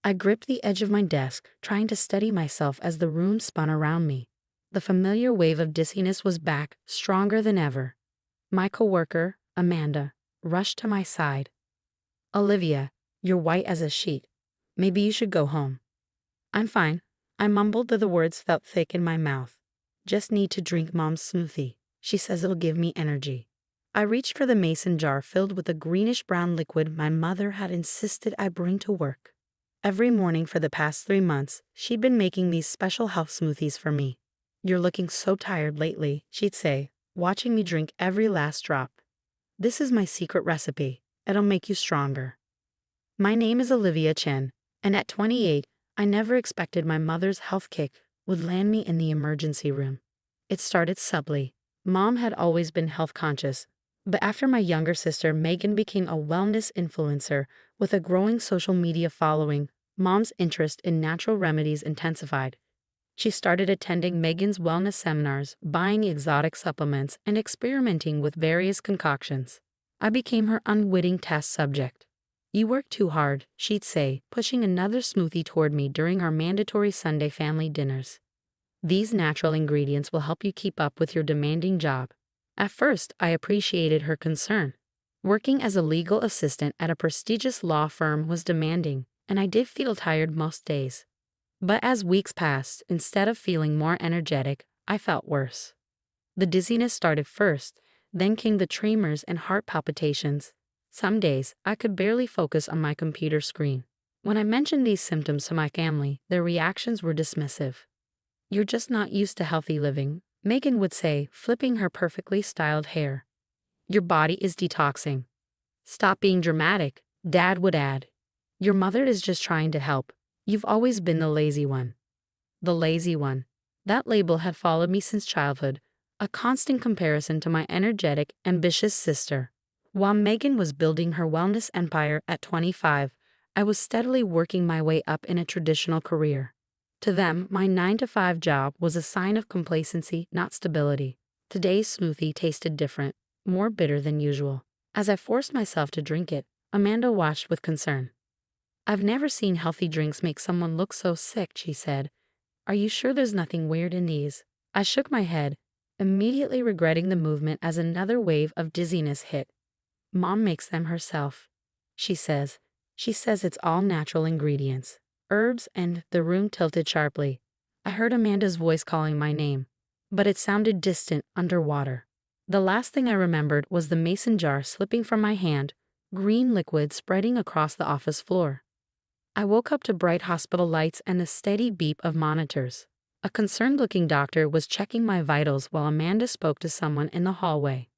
I gripped the edge of my desk, trying to steady myself as the room spun around me. The familiar wave of dizziness was back, stronger than ever. My coworker, Amanda, rushed to my side. "Olivia, you're white as a sheet. Maybe you should go home." "I'm fine," I mumbled, though the words felt thick in my mouth. "Just need to drink Mom's smoothie. She says it'll give me energy." I reached for the mason jar filled with a greenish-brown liquid my mother had insisted I bring to work. Every morning for the past 3 months, she'd been making these special health smoothies for me. "You're looking so tired lately," she'd say, watching me drink every last drop. "This is my secret recipe. It'll make you stronger." My name is Olivia Chen, and at 28, I never expected my mother's health kick would land me in the emergency room. It started subtly. Mom had always been health conscious, but after my younger sister Megan became a wellness influencer with a growing social media following, Mom's interest in natural remedies intensified. She started attending Megan's wellness seminars, buying exotic supplements, and experimenting with various concoctions. I became her unwitting test subject. "You work too hard," she'd say, pushing another smoothie toward me during our mandatory Sunday family dinners. "These natural ingredients will help you keep up with your demanding job." At first, I appreciated her concern. Working as a legal assistant at a prestigious law firm was demanding, and I did feel tired most days. But as weeks passed, instead of feeling more energetic, I felt worse. The dizziness started first, then came the tremors and heart palpitations. Some days, I could barely focus on my computer screen. When I mentioned these symptoms to my family, their reactions were dismissive. "You're just not used to healthy living," Megan would say, flipping her perfectly styled hair. "Your body is detoxing." "Stop being dramatic," Dad would add. "Your mother is just trying to help. You've always been the lazy one." The lazy one. That label had followed me since childhood, a constant comparison to my energetic, ambitious sister. While Megan was building her wellness empire at 25, I was steadily working my way up in a traditional career. To them, my 9-to-5 job was a sign of complacency, not stability. Today's smoothie tasted different, more bitter than usual. As I forced myself to drink it, Amanda watched with concern. "I've never seen healthy drinks make someone look so sick," she said. "Are you sure there's nothing weird in these?" I shook my head, immediately regretting the movement as another wave of dizziness hit. "Mom makes them herself. She says it's all natural ingredients. Herbs," and the room tilted sharply. I heard Amanda's voice calling my name, but it sounded distant, underwater. The last thing I remembered was the mason jar slipping from my hand, green liquid spreading across the office floor. I woke up to bright hospital lights and the steady beep of monitors. A concerned-looking doctor was checking my vitals while Amanda spoke to someone in the hallway.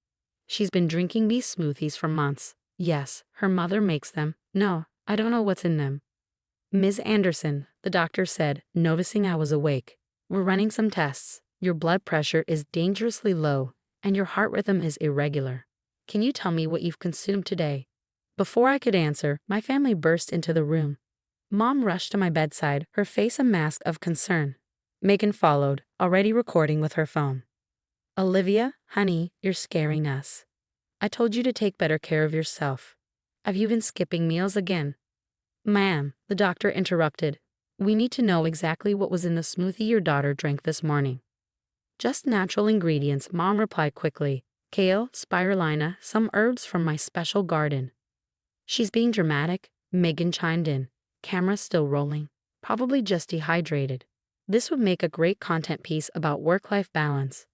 "She's been drinking these smoothies for months. Yes, her mother makes them. No, I don't know what's in them." "Ms. Anderson," the doctor said, noticing I was awake. "We're running some tests. Your blood pressure is dangerously low, and your heart rhythm is irregular. Can you tell me what you've consumed today?" Before I could answer, my family burst into the room. Mom rushed to my bedside, her face a mask of concern. Megan followed, already recording with her phone. "Olivia, honey, you're scaring us. I told you to take better care of yourself. Have you been skipping meals again?" "Ma'am," the doctor interrupted, "we need to know exactly what was in the smoothie your daughter drank this morning." "Just natural ingredients," Mom replied quickly. "Kale, spirulina, some herbs from my special garden." "She's being dramatic," Megan chimed in, camera still rolling. "Probably just dehydrated." This would make a great content piece about work-life balance.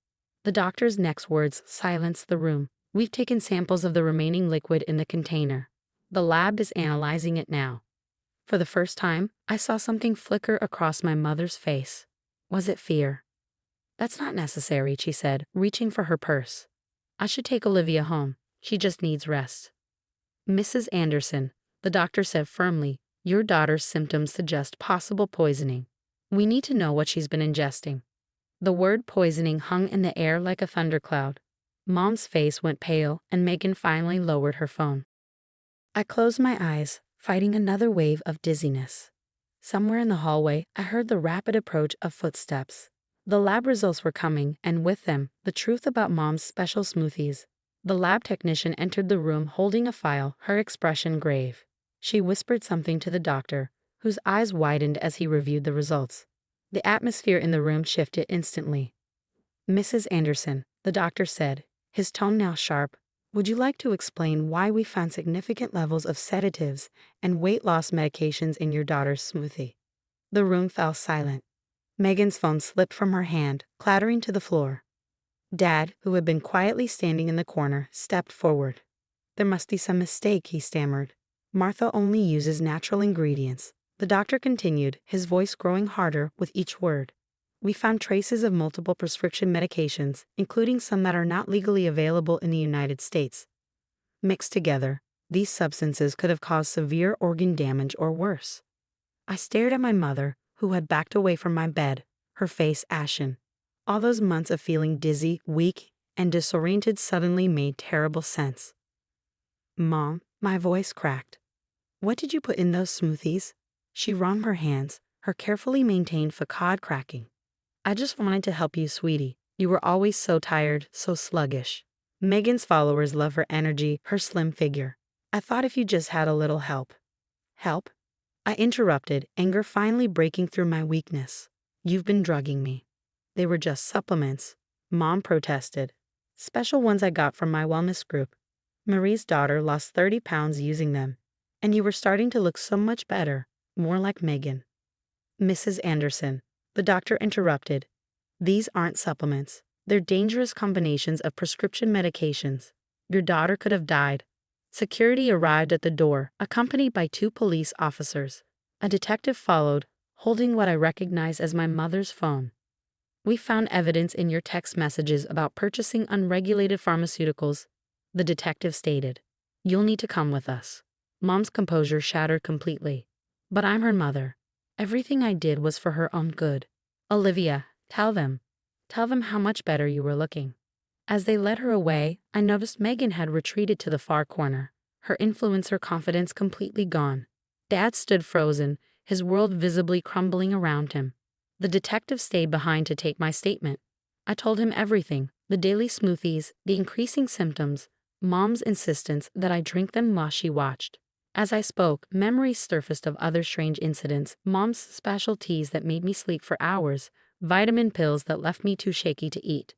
The doctor's next words silenced the room. "We've taken samples of the remaining liquid in the container. The lab is analyzing it now." For the first time, I saw something flicker across my mother's face. Was it fear? "That's not necessary," she said, reaching for her purse. "I should take Olivia home. She just needs rest." "Mrs. Anderson," the doctor said firmly, "your daughter's symptoms suggest possible poisoning. We need to know what she's been ingesting." The word poisoning hung in the air like a thundercloud. Mom's face went pale, and Megan finally lowered her phone. I closed my eyes, fighting another wave of dizziness. Somewhere in the hallway, I heard the rapid approach of footsteps. The lab results were coming, and with them, the truth about Mom's special smoothies. The lab technician entered the room holding a file, her expression grave. She whispered something to the doctor, whose eyes widened as he reviewed the results. The atmosphere in the room shifted instantly. "Mrs. Anderson," the doctor said, his tone now sharp, "would you like to explain why we found significant levels of sedatives and weight loss medications in your daughter's smoothie?" The room fell silent. Megan's phone slipped from her hand, clattering to the floor. Dad, who had been quietly standing in the corner, stepped forward. "There must be some mistake," he stammered. "Martha only uses natural ingredients." The doctor continued, his voice growing harder with each word. "We found traces of multiple prescription medications, including some that are not legally available in the United States. Mixed together, these substances could have caused severe organ damage or worse." I stared at my mother, who had backed away from my bed, her face ashen. All those months of feeling dizzy, weak, and disoriented suddenly made terrible sense. "Mom," my voice cracked. "What did you put in those smoothies?" She wrung her hands, her carefully maintained facade cracking. "I just wanted to help you, sweetie. You were always so tired, so sluggish." Megan's followers love her energy, her slim figure. "I thought if you just had a little help." "Help?" I interrupted, anger finally breaking through my weakness. "You've been drugging me." "They were just supplements," Mom protested. "Special ones I got from my wellness group. Marie's daughter lost 30 pounds using them. And you were starting to look so much better, more like Megan." "Mrs. Anderson," the doctor interrupted, "these aren't supplements. They're dangerous combinations of prescription medications. Your daughter could have died." Security arrived at the door, accompanied by 2 police officers. A detective followed, holding what I recognized as my mother's phone. "We found evidence in your text messages about purchasing unregulated pharmaceuticals," the detective stated. "You'll need to come with us." Mom's composure shattered completely. "But I'm her mother. Everything I did was for her own good. Olivia, tell them how much better you were looking." As they led her away, I noticed Megan had retreated to the far corner, her influencer confidence completely gone. Dad stood frozen, his world visibly crumbling around him. The detective stayed behind to take my statement. I told him everything, the daily smoothies, the increasing symptoms, Mom's insistence that I drink them while she watched. As I spoke, memories surfaced of other strange incidents, Mom's special teas that made me sleep for hours, vitamin pills that left me too shaky to eat.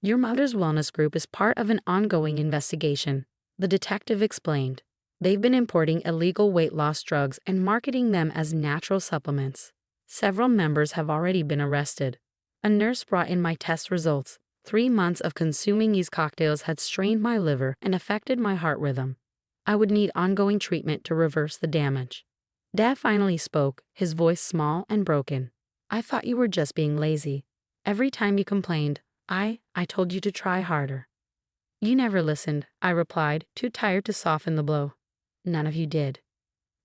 "Your mother's wellness group is part of an ongoing investigation," the detective explained. "They've been importing illegal weight loss drugs and marketing them as natural supplements. Several members have already been arrested. A nurse brought in my test results. 3 months of consuming these cocktails had strained my liver and affected my heart rhythm. I would need ongoing treatment to reverse the damage." Dad finally spoke, his voice small and broken. "I thought you were just being lazy. Every time you complained, I told you to try harder." "You never listened," I replied, too tired to soften the blow. "None of you did."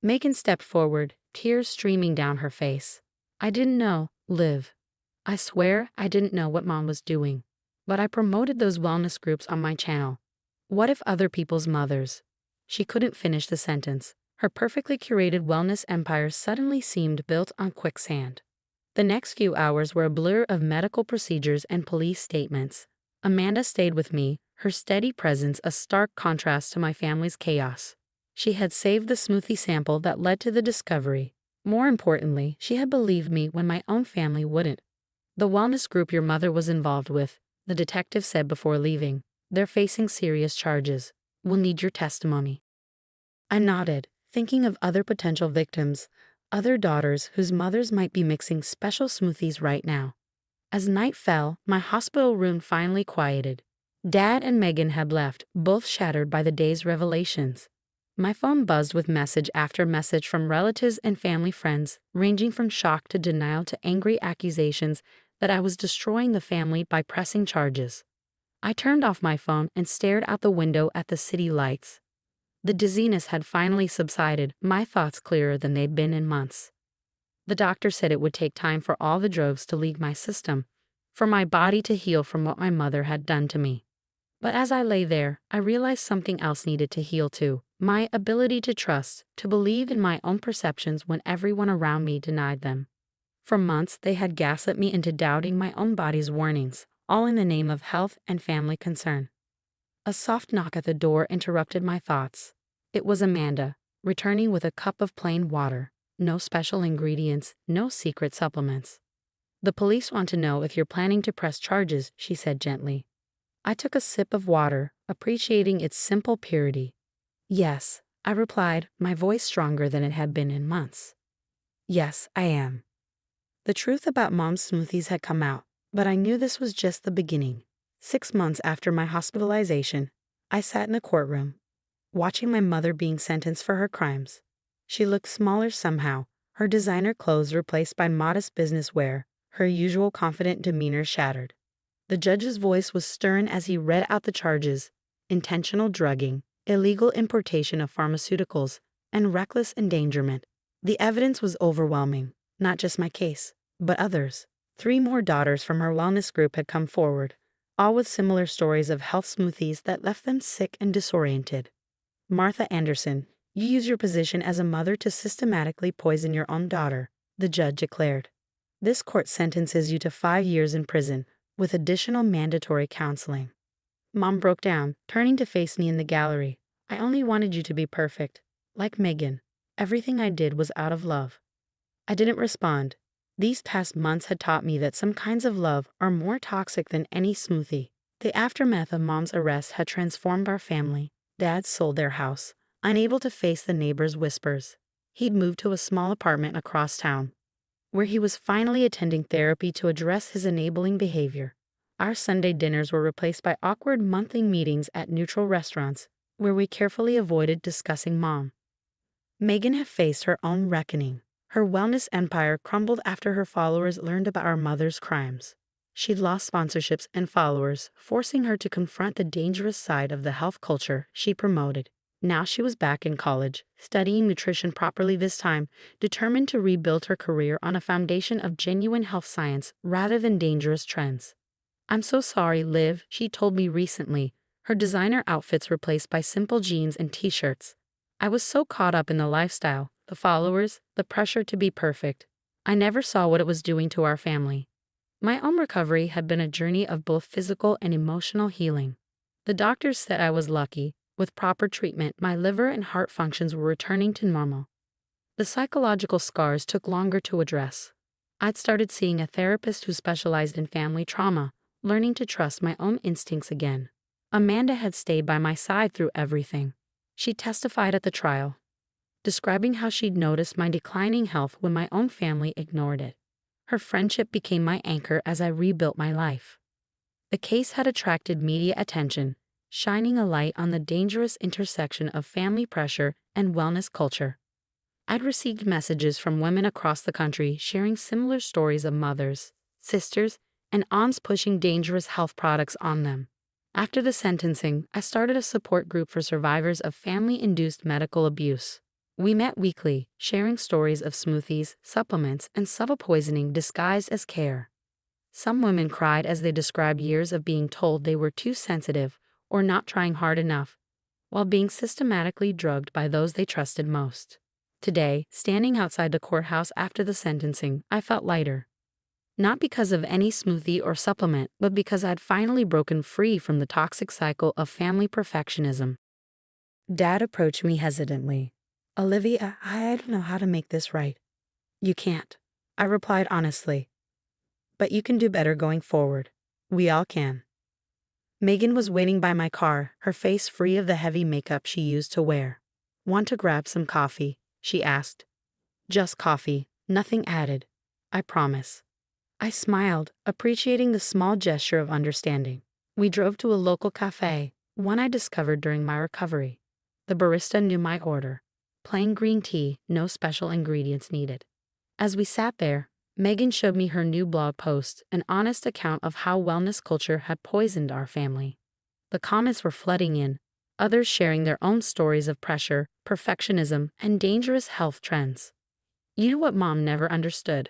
Megan stepped forward, tears streaming down her face. "I didn't know, Liv. I swear I didn't know what Mom was doing. But I promoted those wellness groups on my channel. What if other people's mothers—" She couldn't finish the sentence. Her perfectly curated wellness empire suddenly seemed built on quicksand. The next few hours were a blur of medical procedures and police statements. Amanda stayed with me, her steady presence a stark contrast to my family's chaos. She had saved the smoothie sample that led to the discovery. More importantly, she had believed me when my own family wouldn't. "The wellness group your mother was involved with," the detective said before leaving. "They're facing serious charges. We'll need your testimony." I nodded, thinking of other potential victims, other daughters whose mothers might be mixing special smoothies right now. As night fell, my hospital room finally quieted. Dad and Megan had left, both shattered by the day's revelations. My phone buzzed with message after message from relatives and family friends, ranging from shock to denial to angry accusations that I was destroying the family by pressing charges. I turned off my phone and stared out the window at the city lights. The dizziness had finally subsided, my thoughts clearer than they'd been in months. The doctor said it would take time for all the drugs to leave my system, for my body to heal from what my mother had done to me. But as I lay there, I realized something else needed to heal too. My ability to trust, to believe in my own perceptions when everyone around me denied them. For months, they had gaslit me into doubting my own body's warnings, all in the name of health and family concern. A soft knock at the door interrupted my thoughts. It was Amanda, returning with a cup of plain water. no special ingredients, no secret supplements. The police want to know if you're planning to press charges, she said gently. I took a sip of water, appreciating its simple purity. Yes, I replied, my voice stronger than it had been in months. Yes, I am. The truth about Mom's smoothies had come out, but I knew this was just the beginning. 6 months after my hospitalization, I sat in a courtroom, watching my mother being sentenced for her crimes. She looked smaller somehow, her designer clothes replaced by modest business wear, her usual confident demeanor shattered. The judge's voice was stern as he read out the charges: intentional drugging, illegal importation of pharmaceuticals, and reckless endangerment. The evidence was overwhelming, not just my case, but others. 3 more daughters from her wellness group had come forward, all with similar stories of health smoothies that left them sick and disoriented. Martha Anderson, you use your position as a mother to systematically poison your own daughter, the judge declared. This court sentences you to 5 years in prison, with additional mandatory counseling. Mom broke down, turning to face me in the gallery. I only wanted you to be perfect. Like Megan, everything I did was out of love. I didn't respond. These past months had taught me that some kinds of love are more toxic than any smoothie. The aftermath of Mom's arrest had transformed our family. Dad sold their house, unable to face the neighbors' whispers. He'd moved to a small apartment across town, where he was finally attending therapy to address his enabling behavior. Our Sunday dinners were replaced by awkward monthly meetings at neutral restaurants, where we carefully avoided discussing Mom. Megan had faced her own reckoning. Her wellness empire crumbled after her followers learned about our mother's crimes. She'd lost sponsorships and followers, forcing her to confront the dangerous side of the health culture she promoted. Now she was back in college, studying nutrition properly this time, determined to rebuild her career on a foundation of genuine health science rather than dangerous trends. I'm so sorry, Liv, she told me recently, her designer outfits replaced by simple jeans and t-shirts. I was so caught up in the lifestyle, the followers, the pressure to be perfect. I never saw what it was doing to our family. My own recovery had been a journey of both physical and emotional healing. The doctors said I was lucky. With proper treatment, my liver and heart functions were returning to normal. The psychological scars took longer to address. I'd started seeing a therapist who specialized in family trauma, learning to trust my own instincts again. Amanda had stayed by my side through everything. She testified at the trial, describing how she'd noticed my declining health when my own family ignored it. Her friendship became my anchor as I rebuilt my life. The case had attracted media attention, shining a light on the dangerous intersection of family pressure and wellness culture. I'd received messages from women across the country sharing similar stories of mothers, sisters, and aunts pushing dangerous health products on them. After the sentencing, I started a support group for survivors of family-induced medical abuse. We met weekly, sharing stories of smoothies, supplements, and subtle poisoning disguised as care. Some women cried as they described years of being told they were too sensitive or not trying hard enough, while being systematically drugged by those they trusted most. Today, standing outside the courthouse after the sentencing, I felt lighter. Not because of any smoothie or supplement, but because I'd finally broken free from the toxic cycle of family perfectionism. Dad approached me hesitantly. Olivia, I don't know how to make this right. You can't, I replied honestly. But you can do better going forward. We all can. Megan was waiting by my car, her face free of the heavy makeup she used to wear. Want to grab some coffee? She asked. Just coffee, nothing added. I promise. I smiled, appreciating the small gesture of understanding. We drove to a local cafe, one I discovered during my recovery. The barista knew my order. Plain green tea, no special ingredients needed. As we sat there, Megan showed me her new blog post, an honest account of how wellness culture had poisoned our family. The comments were flooding in, others sharing their own stories of pressure, perfectionism, and dangerous health trends. You know what Mom never understood?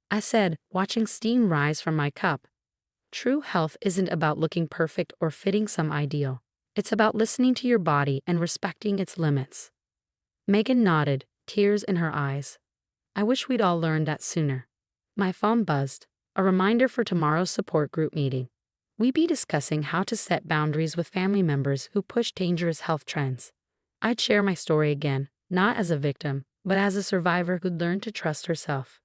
I said, watching steam rise from my cup. True health isn't about looking perfect or fitting some ideal. It's about listening to your body and respecting its limits. Megan nodded, tears in her eyes. I wish we'd all learned that sooner. My phone buzzed, a reminder for tomorrow's support group meeting. We'd be discussing how to set boundaries with family members who push dangerous health trends. I'd share my story again, not as a victim, but as a survivor who'd learned to trust herself.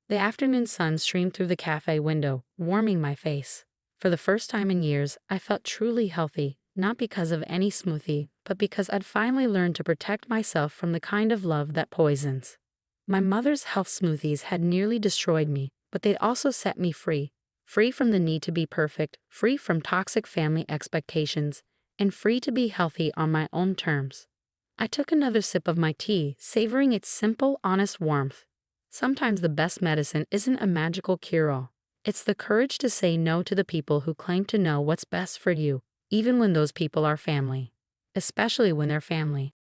The afternoon sun streamed through the cafe window, warming my face. For the first time in years, I felt truly healthy, not because of any smoothie, but because I'd finally learned to protect myself from the kind of love that poisons. My mother's health smoothies had nearly destroyed me, but they'd also set me free. Free from the need to be perfect, free from toxic family expectations, and free to be healthy on my own terms. I took another sip of my tea, savoring its simple, honest warmth. Sometimes the best medicine isn't a magical cure-all. It's the courage to say no to the people who claim to know what's best for you, even when those people are family. Especially when they're family.